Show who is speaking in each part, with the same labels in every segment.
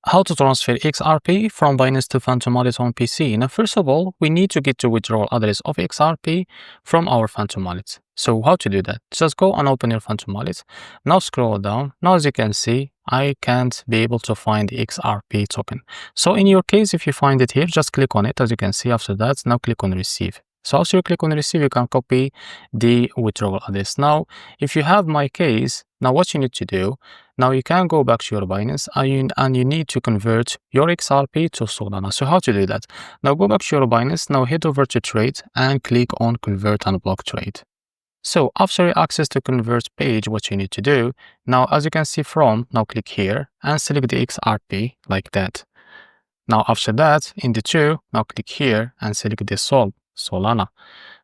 Speaker 1: How to transfer XRP from Binance to Phantom Wallet on PC. Now, first of all, we need to get the withdrawal address of XRP from our Phantom Wallet. So how to do that? Just go and open your Phantom Wallet. Now scroll down. Now, as you can see, I can't be able to find the XRP token. So in your case, if you find it here, just click on it. As you can see, after that, now click on receive. So after you click on receive, you can copy the withdrawal address. Now, if you have my case, now what you need to do, now you can go back to your Binance and you need to convert your XRP to Solana. So how to do that? Now go back to your Binance, now head over to trade and click on convert and block trade. So after you access the convert page, what you need to do, now as you can see now click here and select the XRP like that. Now after that, in the two, now click here and select the Solana.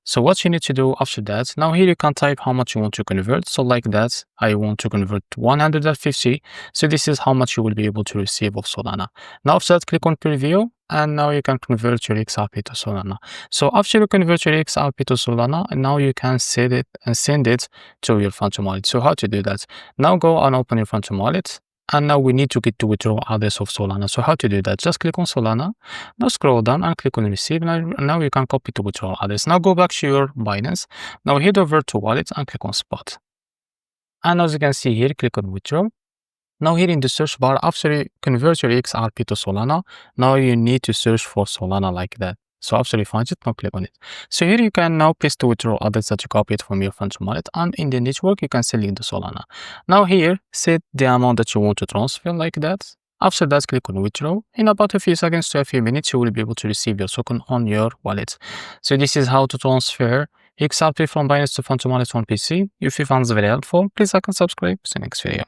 Speaker 1: So what you need to do after that, now here you can type how much you want to convert. So like that, I want to convert 150. So this is how much you will be able to receive of Solana. Now after that, click on preview and now you can convert your XRP to Solana. So after you convert your XRP to Solana, now you can set it and send it to your Phantom Wallet. So how to do that? Now go and open your Phantom Wallet. And now we need to get the withdrawal address of Solana. So how to do that? Just click on Solana. Now scroll down and click on receive. Now you can copy the withdrawal address. Now go back to your Binance. Now head over to wallet and click on spot. And as you can see here, click on withdraw. Now here in the search bar, after you convert your XRP to Solana, now you need to search for Solana like that. So after you find it, now click on it. So here you can now paste the withdrawal address that you copied from your Phantom Wallet, and in the network you can select the Solana. Now here, set the amount that you want to transfer like that. After that, click on withdraw. In about a few seconds to a few minutes, you will be able to receive your token on your wallet. So this is how to transfer XRP from Binance to Phantom Wallet on PC. If you found this very helpful, please like and subscribe. See you next video.